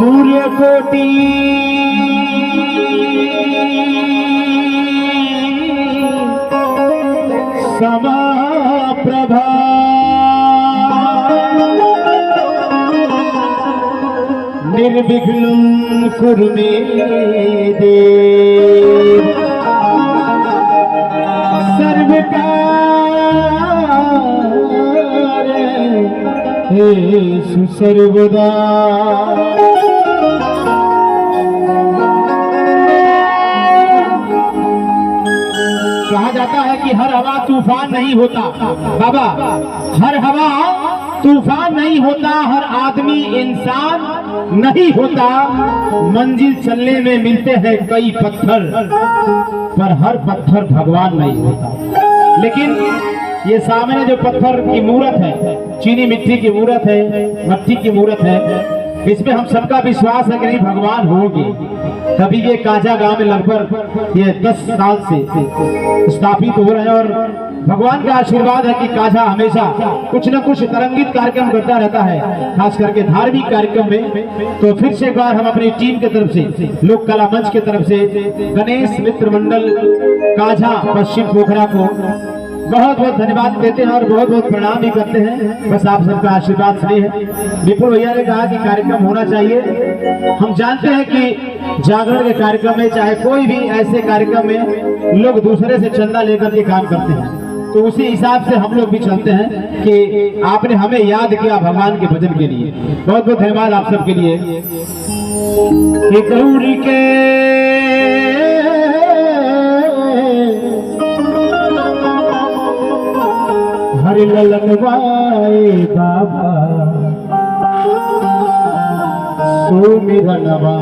सूर्यकोटि समप्रभा निर्विघ्नं कुरु मे देव सर्वकार्येषु सर्वदा। कहा जाता है कि हर हवा तूफान नहीं होता बाबा, हर हवा तूफान नहीं होता, हर आदमी इंसान नहीं होता। मंजिल चलने में मिलते हैं कई पत्थर, पर हर पत्थर भगवान नहीं होता। लेकिन ये सामने जो पत्थर की मूर्त है, चीनी मिट्टी की मूर्त है, मट्टी की मूर्त है, इसमें हम सबका विश्वास है कि नहीं भगवान होंगे। तभी ये काजा गांव में लगभग ये 10 साल से स्थापित हो रहे हैं और भगवान का आशीर्वाद है कि काजा हमेशा कुछ न कुछ तरंगित कार्यक्रम करता रहता है, खास करके धार्मिक कार्यक्रम में। तो फिर से एक बार हम अपनी टीम की तरफ से, लोक कला मंच की तरफ से गणेश मित्र मंडल काजा पश्चिम पोखरा को बहुत बहुत धन्यवाद देते हैं और बहुत बहुत प्रणाम भी करते हैं। बस आप सबका आशीर्वाद से है। विपुल भैया ने कहा कि कार्यक्रम होना चाहिए। हम जानते हैं कि जागरण के कार्यक्रम में, चाहे कोई भी ऐसे कार्यक्रम में, लोग दूसरे से चंदा लेकर के काम करते हैं। तो उसी हिसाब से हम लोग भी चलते हैं कि आपने हमें याद किया भगवान के भजन के लिए। बहुत बहुत धन्यवाद आप सबके लिए। गौरी के हरि ललनवाए बाबा सुमिरनवा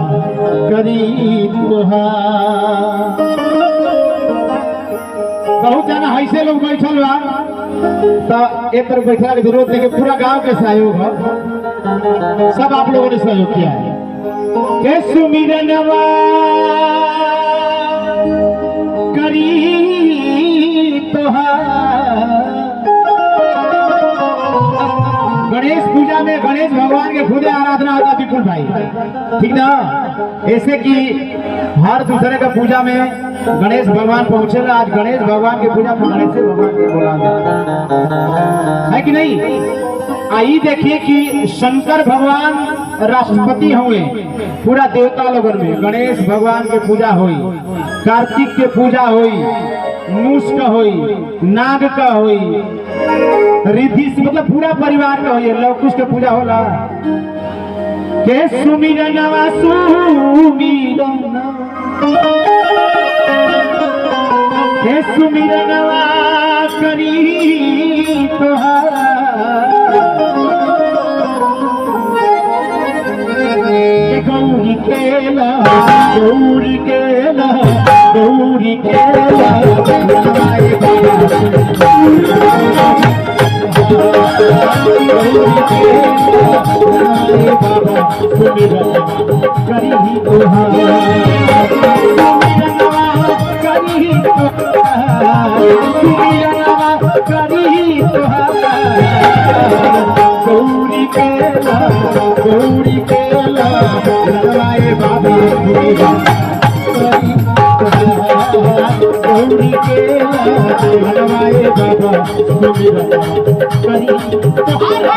करी तुहार। बहुत जना ऐसे लोग बैठल बा, तो एक तरफ बैठला की जरूरत नहीं, पूरा गांव के सहयोग है, सब आप लोगों ने सहयोग किया है। के सुमिरनवा करी तुहार। गणेश पूजा में गणेश भगवान के खुदे आराधना होता विपुल भाई, ठीक ना? ऐसे कि हर दूसरे का पूजा में गणेश भगवान पहुंचेगा। आज गणेश भगवान की पूजा में गणेश भगवान के बोला है कि नहीं? आइए देखिए कि शंकर भगवान राष्ट्रपति हुए पूरा देवता लोगन में। गणेश भगवान के पूजा हुई, कार्तिक के पूजा हुई, मूस का हुई, नाग का हुई, रिद्धि मतलब पूरा परिवार का हुई, लवकुश का पूजा होला। के सुमिरनवा सुमिरनवा, के सुमिरनवा करी तोहार। गौरी केला गौरी केला गौरी केला हमारे बाबा सुमिरनवा करी तुहार। करी सुमिरनवा करी तुहार। गौरी केला गौरी केला हमारे बाबा गौरी केला हमारे बाबा सुमिरनवा करी तुहार।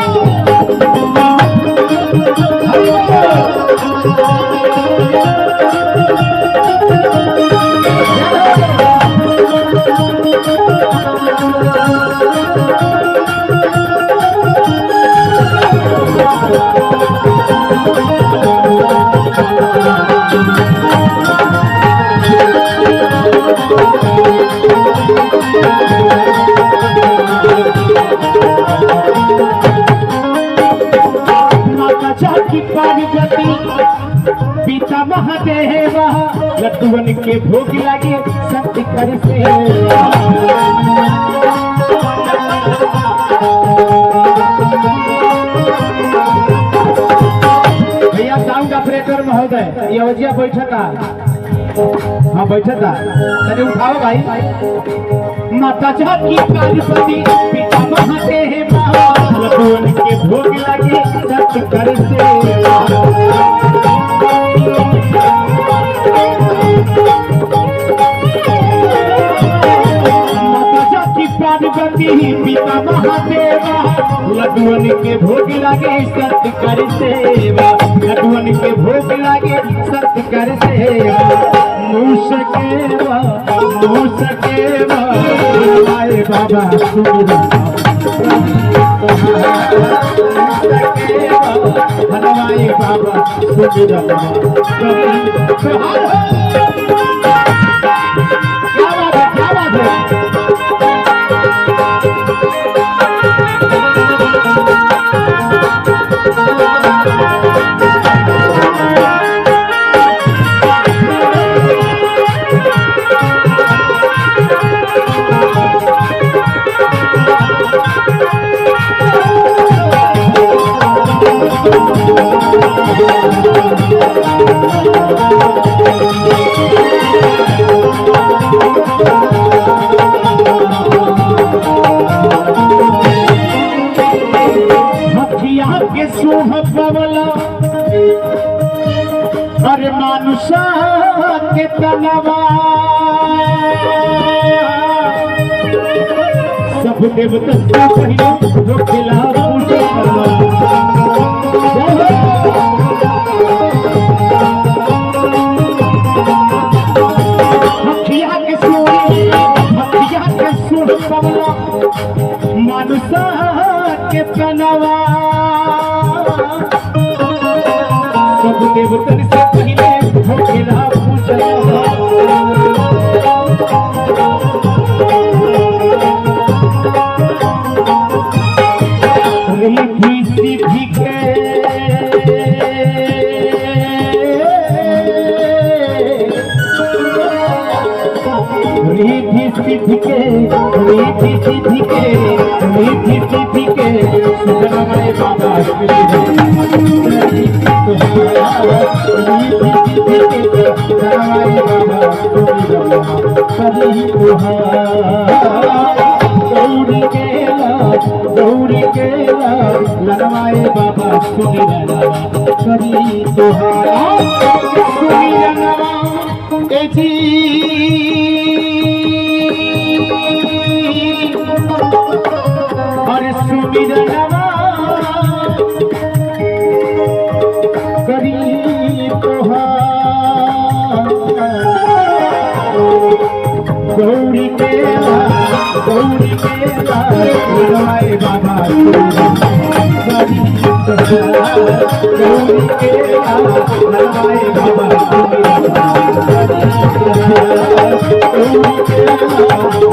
पिता महादेव लड्डुअन के भोग लगे शक्ति कर से। भैया साउंड ऑपरेटर महोदय ये वजिया बैठता, हाँ बैठता, चलिए उठाओ भाई। माता जाकी पार्वती पिता महादेव लड्डुअन के भोग लगे शक्ति कर से। महादेवा लड्डुअन के भोग लागे सत्य कर सेवा लड्डुअन के भोग लागे सत्य कर सेवा मूसकेवा हलवाए बाबा सुमिरन हलवाए बाबा सुमिरन क्या बात है के सुह पवला अरे मानुषा के तनवा सब देवता से पहले जो खिला पूजा मखिया के सुह पवला मानुषा के तनवा सब देवतन से पहले भोगिला पूजा रिद्धि सिद्धि के सुधरवाए बाबा गौरी के लगवाए बाबा सुमिरन करी तोहारा सुमिरनवा एजी और सुमिरनवा करी तोहारा गौरी के लगवाए बाबा गौरी के लगवाए बाबा गौरी के